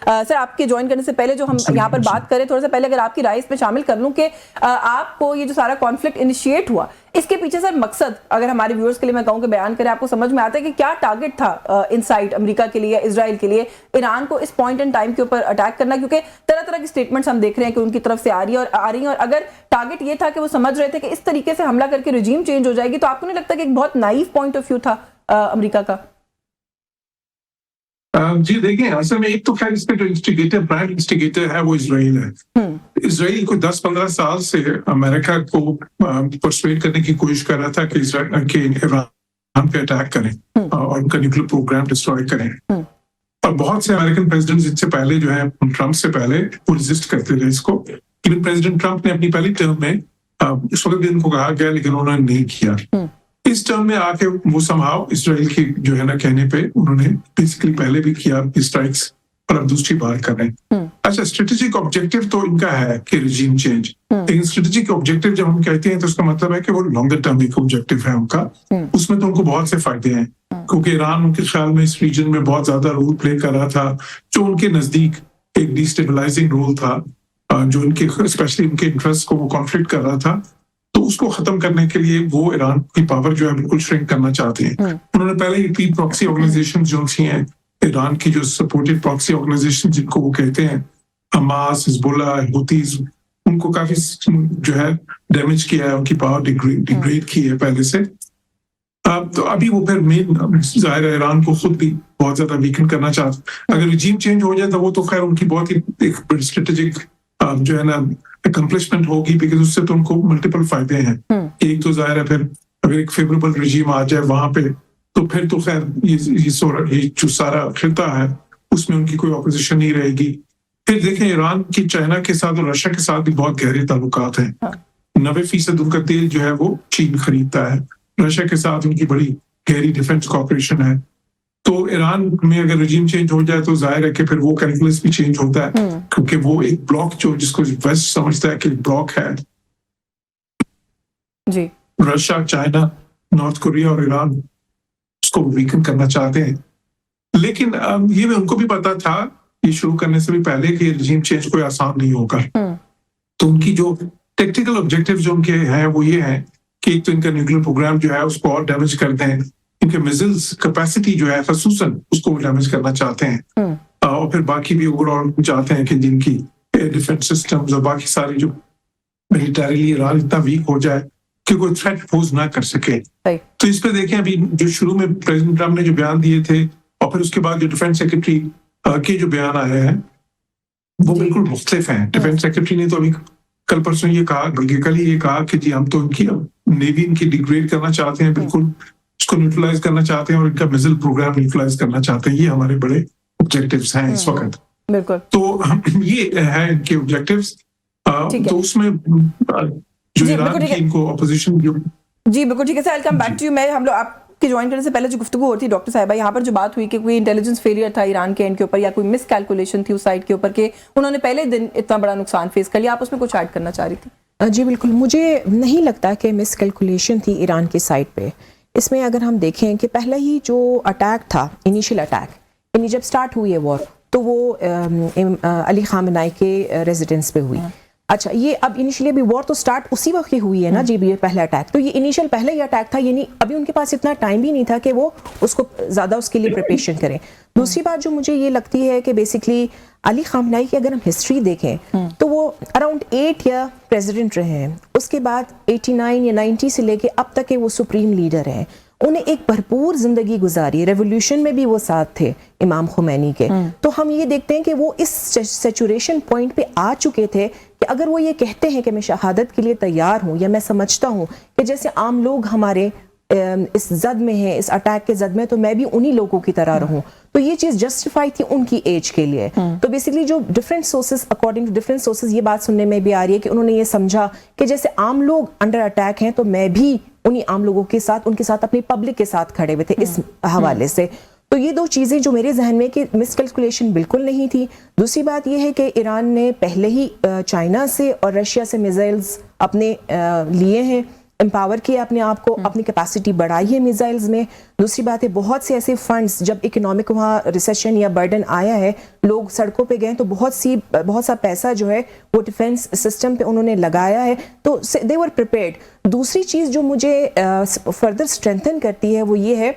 سر آپ کے جوائن کرنے سے پہلے جو ہم یہاں پر بات کریں تھوڑا سا پہلے اگر آپ کی رائے اس میں شامل کر لوں کہ آپ کو یہ جو سارا کانفلکٹ انیشیٹ ہوا اس کے پیچھے سر مقصد اگر ہمارے ویورز کے لیے میں کہوں کہ بیان کریں آپ کو سمجھ میں آتا ہے کہ کیا ٹارگٹ تھا انسائٹ امریکہ کے لیے اسرائیل کے لیے ایران کو اس پوائنٹ ان ٹائم کے اوپر اٹیک کرنا، کیونکہ طرح طرح کی سٹیٹمنٹس ہم دیکھ رہے ہیں کہ ان کی طرف سے آ رہی ہیں اور اگر ٹارگٹ یہ تھا کہ وہ سمجھ رہے تھے کہ اس طریقے سے حملہ کر کے رجیم چینج ہو جائے گی، تو آپ کو نہیں لگتا کہ ایک بہت نائیو پوائنٹ آف ویو تھا امریکہ کا؟ جی دیکھیں اصل میں ایک تو خیر اس کا جو انسٹیگیٹر پرائم انسٹیگیٹر ہے وہ اسرائیل ہے. اسرائیل کو 10-15 سال سے امریکہ کو پرسویٹ کرنے کی کوشش کر رہا تھا کہ ایران پہ اٹیک کریں اور ان کا نیوکلیر پروگرام ڈسٹروائے کریں. اور بہت سے امریکن پریزیڈنٹ اس سے پہلے جو ہے ٹرمپ سے پہلے وہ ریزسٹ کرتے تھے اس کو. ایون پریزیڈنٹ ٹرمپ نے اپنی پہلی ٹرم میں اس وقت بھی ان کو کہا گیا لیکن انہوں نے نہیں کیا. اس ٹرم میں آ کے وہ سمہاؤ اسرائیل کی جو ہے نا کہنے پہ انہوں نے بیسیکلی پہلے بھی کیا اسٹرائکس اور اب دوسری بار کر رہے ہیں. اچھا اسٹریٹجک آبجیکٹو تو ان کا ہے کہ رجیم چینج، لیکن اسٹریٹجک آبجیکٹو جب ہم کہتے ہیں تو اس کا مطلب ہے کہ وہ لانگر ٹرم ایک آبجیکٹو ہے ان کا. اس میں تو ان کو بہت سے فائدے ہیں کیونکہ ایران ان کے خیال میں اس ریجن میں بہت زیادہ رول پلے کر رہا تھا جو ان کے نزدیک ایک ڈیسٹیبلائزنگ رول تھا، جو ان کے اسپیشلی ان کے انٹرسٹ کو وہ کانفلکٹ کر رہا تھا. تو اس کو ختم کرنے کے لیے وہ ایران کی پاور جو ہے بالکل شرنک کرنا چاہتے ہیں. انہوں نے پہلے ہی پراکسی آرگنائزیشن جو ہیں ایران کی جو سپورٹڈ پراکسی آرگنائزیشن جن کو وہ کہتے ہیں حماس، حزب اللہ، حوتیز، ان کو کافی جو ہے ڈیمیج کیا ہے، ان کی پاور ڈیگریڈ کی ہے پہلے سے. تو ابھی وہ پھر مین ظاہر ہے ایران کو خود بھی بہت زیادہ ویکن کرنا چاہتے. اگر رجیم چینج ہو جائے تو وہ تو خیر ان کی بہت ہی ایک اسٹریٹجک جو ہے نا اکمپلشمنٹ ہوگی، بیکاز اس سے تو ان کو ملٹیپل فائدے ہیں. ایک تو ظاہر ہے پھر اگر ایک فیوریبل رجیم آ جائے وہاں پہ تو پھر تو خیر یہ جو سارا خطہ ہے اس میں ان کی کوئی اپوزیشن نہیں رہے گی. پھر دیکھیں ایران کی چائنا کے ساتھ اور رشیا کے ساتھ بھی بہت گہرے تعلقات ہیں. 90% ان کا تیل جو ہے وہ چین خریدتا ہے. رشیا کے ساتھ ان کی بڑی گہری ڈیفنس کوآپریشن ہے. تو ایران میں اگر رجیم چینج ہو جائے تو ظاہر ہے کہ پھر وہ کیلکولس بھی چینج ہوتا ہے کیونکہ وہ ایک بلاک جو جس کو ویسٹ سمجھتا ہے کہ ایک بلاک ہے جی، رشیا، چائنا، نارتھ کوریا اور ایران، اس کو ویکن کرنا چاہتے ہیں. لیکن یہ ان کو بھی پتا تھا یہ شروع کرنے سے بھی پہلے کہ رجیم چینج کوئی آسان نہیں ہوگا. تو ان کی جو ٹیکٹیکل آبجیکٹو جو ان کے ہیں وہ یہ ہے کہ ایک تو ان کا نیوکلیر پروگرام جو ہے اس کو اور ڈیمیج کر دیں، ان کے میزائلز کیپیسٹی جو ہے خصوصاً اس کو ڈیمیج کرنا چاہتے ہیں. اور پھر باقی بھی اوور آل چاہتے ہیں کہ جن کی ڈیفنس سسٹمز اور باقی ساری جو ملیٹریلی ایران اتنا ویک ہو جائے کہ کوئی تھریٹ پوز نہ کر سکے. تو اس پہ دیکھیں ابھی جو شروع میں پریزیڈنٹ ٹرمپ نے جو بیان دیے تھے اور پھر اس کے بعد جو ڈیفنس سیکرٹری کے جو بیان آئے ہیں وہ بالکل مختلف ہیں. ڈیفنس سیکرٹری نے تو ابھی کل پرسوں یہ کہا، بلکہ کل ہی یہ کہا کہ جی ہم تو ان کی نیوی ان کی ڈیگریڈ کرنا چاہتے ہیں، بالکل اس کو نیوٹرلائز کرنا چاہتے ہیں اور ان کا میزائل پروگرام نیوٹرلائز کرنا چاتے ہیں. یہ ہمارے بڑے آبجیکٹیوز ہیں اس وقت. بالکل. تو یہ ہے ان کے آبجیکٹیوز. تو اس میں جو ایران کی ان کو اپوزیشن جی بالکل ٹھیک ہے sir. Welcome back to you. میں ہم لوگ آپ کے جوائن کرنے سے پہلے جو گفتگو ہوتی ہے ڈاکٹر صاحبہ یہاں پر جو بات ہوئی کہ کوئی انٹیلیجنس فیلئر تھا ایران کے اینڈ کے اوپر یا کوئی مس کیلکولیشن تھی اس سائڈ کے اوپر کہ انہوں نے پہلے دن اتنا بڑا نقصان فیس کر لیا. آپ اس میں کچھ ایڈ کرنا چاہ رہی تھی؟ جی بالکل. مجھے نہیں لگتا کہ مس کیلکولیشن تھی ایران کی سائڈ پہ. اس میں اگر ہم دیکھیں کہ پہلا ہی جو اٹیک تھا، انیشیل اٹیک، یعنی جب سٹارٹ ہوئی ہے وار تو وہ علی خامنائی کے ریزیڈنس پہ ہوئی. اچھا یہ اب انیشیلی ابھی وار تو سٹارٹ اسی وقت ہی ہوئی ہے نا جی. یہ پہلا اٹیک تو یہ انیشیل پہلا ہی اٹیک تھا، یعنی ابھی ان کے پاس اتنا ٹائم بھی نہیں تھا کہ وہ اس کو زیادہ اس کے لیے پریپریشن کریں. دوسری بات جو مجھے یہ لگتی ہے کہ بیسکلی علی خامنائی کی اگر ہم ہسٹری دیکھیں تو وہ اراؤنڈ 8 ایئر پریزیڈنٹ رہے ہیں. اس کے بعد 89 یا 90 سے لے کے اب تک کے وہ سپریم لیڈر ہیں. انہیں ایک بھرپور زندگی گزاری. ریولیوشن میں بھی وہ ساتھ تھے امام خمینی کے. تو ہم یہ دیکھتے ہیں کہ وہ اس سیچوریشن پوائنٹ پہ آ چکے تھے کہ اگر وہ یہ کہتے ہیں کہ میں شہادت کے لیے تیار ہوں، یا میں سمجھتا ہوں کہ جیسے عام لوگ ہمارے اس زد میں ہیں، اس اٹیک کے زد میں، تو میں بھی انہی لوگوں کی طرح رہوں، تو یہ چیز جسٹیفائی تھی ان کی ایج کے لیے. تو بیسیکلی جو different sources according to different sources یہ بات سننے میں بھی آ رہی ہے کہ انہوں نے یہ سمجھا کہ جیسے عام لوگ انڈر اٹیک ہیں تو میں بھی انہی عام لوگوں کے ساتھ، ان کے ساتھ، اپنی پبلک کے ساتھ کھڑے ہوئے تھے اس حوالے سے. تو یہ دو چیزیں جو میرے ذہن میں کہ مس کیلکولیشن بالکل نہیں تھی. دوسری بات یہ ہے کہ ایران نے پہلے ہی چائنا سے اور رشیا سے میزائلز اپنے لیے ہیں. امپاور کیا اپنے آپ کو, اپنی کیپیسٹی بڑھائی ہے میزائلز میں. دوسری بات ہے بہت سے ایسے فنڈز, جب اکنامک وہاں ریسیشن یا برڈن آیا ہے, لوگ سڑکوں پہ گئے تو بہت سا پیسہ جو ہے وہ ڈیفینس سسٹم پہ انہوں نے لگایا ہے, تو دے ور پریپیئرڈ. دوسری چیز جو مجھے فردر اسٹرینتھن کرتی ہے وہ یہ ہے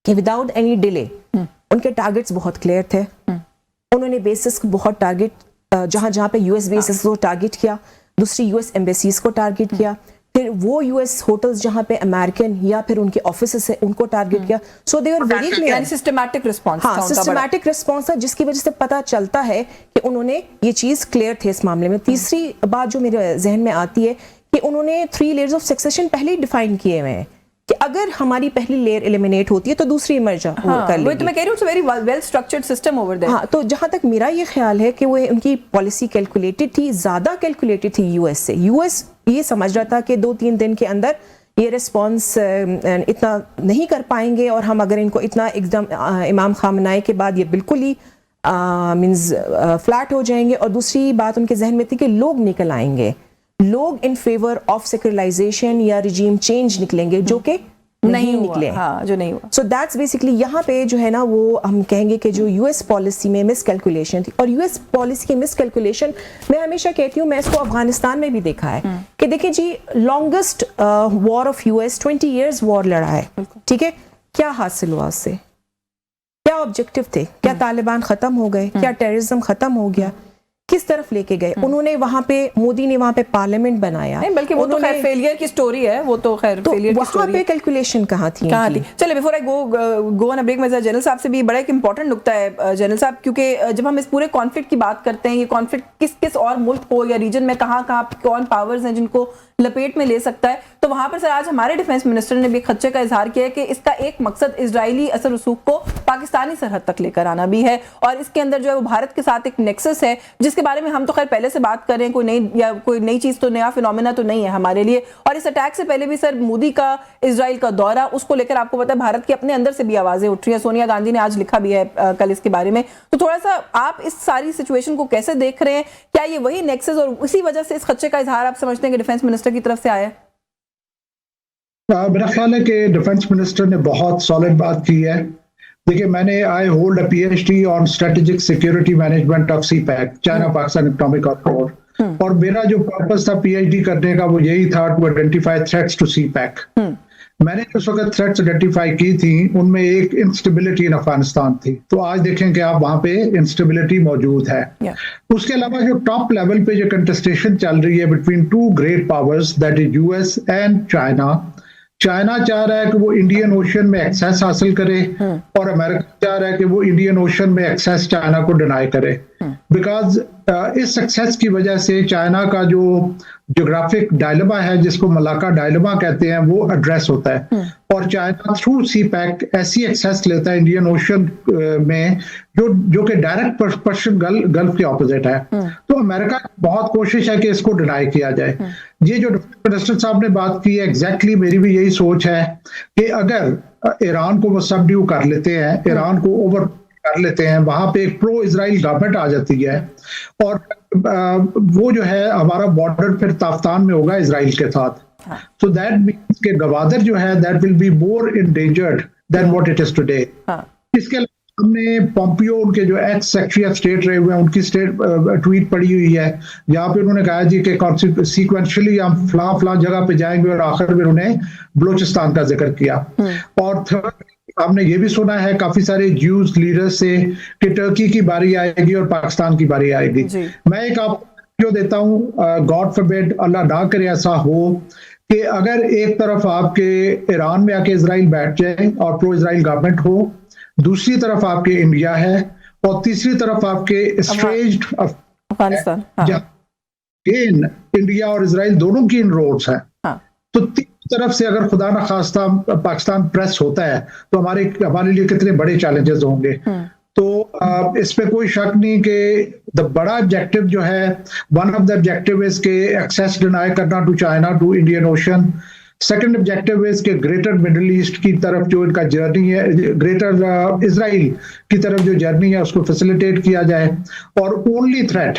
کہ وداؤٹ اینی ڈیلے ان کے ٹارگٹس بہت کلیئر تھے. انہوں نے بیسز کو بہت ٹارگٹ, جہاں پہ یو ایس بیسز کو ٹارگٹ کیا, دوسری یو ایس ایمبیسیز کو ٹارگٹ کیا, پھر وہ یو ایس ہوٹلز جہاں پہ امریکن یا پھر ان کے آفیسز ہیں ان کو ٹارگٹ کیا. So they are very clear, systematic response. ہاں سسٹمیٹک رسپانس تھا, جس کی وجہ سے پتہ چلتا ہے کہ انہوں نے یہ چیز کلیئر تھے اس معاملے میں. تیسری بات جو میرے ذہن میں آتی ہے کہ انہوں نے 3 لیئرز آف سکسیشن پہلے ہی ڈیفائن کیے ہوئے ہیں کہ اگر ہماری پہلی لیئر ایلیمینیٹ ہوتی ہے تو دوسری ایمرج کر لے گی. تو میں کہہ رہی ہوں it's very well structured system over there. ہاں, تو جہاں تک میرا یہ خیال ہے کہ وہ ان کی پالیسی کیلکولیٹڈ تھی, زیادہ کیلکولیٹڈ تھی یو ایس سے. یو ایس یہ سمجھ رہا تھا کہ 2-3 دن کے اندر یہ ریسپانس اتنا نہیں کر پائیں گے, اور ہم اگر ان کو اتنا ایک دم امام خامنائی کے بعد یہ بالکل ہی مینز فلیٹ ہو جائیں گے. اور دوسری بات ان کے ذہن میں تھی کہ لوگ نکل آئیں گے, لوگ ان فیور آف سیکولرائزیشن یا ریجیم چینج نکلیں گے, جو کہ نہیں نکلے. ہاں, جو نہیں ہوا. سو دیٹس بیسکلی یہاں پہ جو ہے نا وہ ہم کہیں گے کہ جو یو ایس پالیسی میں مس کیلکولیشن تھی. اور یو ایس پالیسی کی مس کیلکولیشن میں ہمیشہ کہتی ہوں, میں اس کو افغانستان میں بھی دیکھا ہے کہ دیکھیں جی longest war of U S 20 years war لڑا ہے, ٹھیک ہے, کیا حاصل ہوا اس سے, کیا آبجیکٹو تھے, کیا طالبان ختم ہو گئے, کیا ٹیررزم ختم ہو گیا, کس طرف لے کے گئے انہوں نے. وہاں پہ مودی نے وہاں پہ پارلیمنٹ بنایا, نہیں بلکہ وہ تو خیر فیلئر کی سٹوری ہے, وہ تو خیر فیلئر کی سٹوری ہے. وہاں پہ کیلکولیشن کہاں تھی. چلے before I go on a break, میں جنرل صاحب سے بھی بڑا ایک امپورٹنٹ نکتہ ہے جنرل صاحب, کیونکہ جب ہم اس پورے کانفلکٹ کی بات کرتے ہیں, یہ کانفلکٹ کس اور ملک کو یا ریجن میں کہاں کون پاورز ہیں جن کو لپیٹ میں لے سکتا ہے, تو وہاں پر سر آج ہمارے ڈیفینس منسٹر نے بھی ایک خدشے کا اظہار کیا ہے کہ اس کا ایک مقصد اسرائیلی اثر رسوخ کو پاکستانی سرحد تک لے کر آنا بھی ہے, اور اس کے اندر جو ہے وہ بھارت کے ساتھ ایک نیکسس ہے, جس کے بارے میں ہم تو خیر پہلے سے بات کر رہے ہیں, کوئی نئی چیز تو نیا فینومینا تو نہیں ہے ہمارے لیے. اور اس اٹیک سے پہلے بھی سر مودی کا اسرائیل کا دورہ, اس کو لے کر آپ کو پتا ہے بھارت کے اپنے اندر سے بھی آوازیں اٹھ رہی ہیں. سونیا گاندھی نے آج لکھا بھی ہے کل اس کے بارے میں. تو تھوڑا سا آپ اس ساری سچویشن کو کیسے دیکھ رہے ہیں, کیا یہ وہی نیکسس اور اسی وجہ سے اس خدشے کا اظہار آپ سمجھتے ہیں کہ ڈیفینس منسٹر کی طرف سے آیا ہے؟ میرا خیال ہے کہ ڈیفینس منسٹر نے بہت سالڈ بات کی ہے. دیکھیے میں نے I hold a P H D on strategic security management of CPEC, China Pakistan economic corridor, اور میرا جو پرپز تھا پی ایچ ڈی کرنے کا وہ یہی تھا to identify threats to CPEC. میں نے اس وقت تھریٹس آئیڈینٹیفائی کی تھی, ان میں ایک انسٹیبلٹی ان افغانستان تھی, تو آج دیکھیں کہ آپ وہاں پہ انسٹیبلٹی موجود ہے. اس کے علاوہ جو ٹاپ لیول پہ جو کنٹسٹیشن چل رہی ہے between 2 great powers that is U S and China. China چاہ رہا ہے کہ وہ انڈین اوشن میں ایکسیس حاصل کرے, اور امریکہ چاہ رہا ہے کہ وہ انڈین اوشن میں ایکسیس چائنا کو ڈینائی کرے, بیکاز اس سکسیس کی وجہ سے چائنا کا جو جغرافک ڈائلما ہے, جس کو ملاقہ ڈائلما کہتے ہیں, وہ ایڈریس ہوتا ہے. اور چائنا تھرو سی پیک ایسی ایکسیس لیتا ہے انڈین اوشن میں جو کہ ڈائریکٹ پرشین گلف کے اپوزٹ ہے. تو امریکہ کی بہت کوشش ہے کہ اس کو ڈینائی کیا جائے. یہ جو منسٹر صاحب نے بات کی ہے, ایگزیکٹلی میری بھی یہی سوچ ہے کہ اگر ایران کو وہ سبڈیو کر لیتے ہیں, ایران کو اوور کر لیتے ہیں, وہاں پہ ایک پرو اسرائیل گورنمنٹ آ جاتی ہے, اور وہ جو ہے ہمارا بارڈر پھر تافتان میں ہوگا اسرائیل کے ساتھ. So that means کہ گوادر جو ہے that will be more endangered than what it is today. اس کے علاوہ ہم نے پومپیو, ان کے جو ایکس سیکریٹری آف اسٹیٹ رہے ہوئے ہیں, ان کی ٹویٹ پڑھی ہوئی ہے جہاں پہ انہوں نے کہا جی کہ سیکوینشلی ہم فلاں جگہ پہ جائیں گے, اور آخر میں انہوں نے بلوچستان کا ذکر کیا. اور تھرڈ ہم نے یہ بھی سنا ہے کافی سارے جیوز لیڈر سے کہ ٹرکی کی باری آئے گی اور پاکستان کی باری آئے گی. میں ایک آپ کو دیتا ہوں, گاڈ فوربیڈ, اللہ نہ کرے ایسا ہو کہ اگر ایک طرف آپ کے ایران میں آ کے اسرائیل بیٹھ جائے اور پرو اسرائیل گورنمنٹ ہو, دوسری طرف آپ کے انڈیا ہے, اور تیسری طرف آپ کے اسٹریجڈ افغانستان, انڈیا اور اسرائیل دونوں کی ان روڈز ہیں. تو تیسری طرف سے اگر خدا نخواستہ پاکستان پریس ہوتا ہے تو ہمارے لیے کتنے بڑے چیلنجز ہوں گے. تو اس پہ کوئی شک نہیں کہ بڑا آبجیکٹو جو ہے, one of the objective is کہ ایکسیس ڈینائی کرنا to China, to Indian Ocean. Second objective is کہ گریٹر مڈل ایسٹ کی طرف جو ان کا جرنی ہے, گریٹر اسرائیل کی طرف جو جرنی ہے اس کو فیسیلیٹیٹ کیا جائے. اور اونلی تھریٹ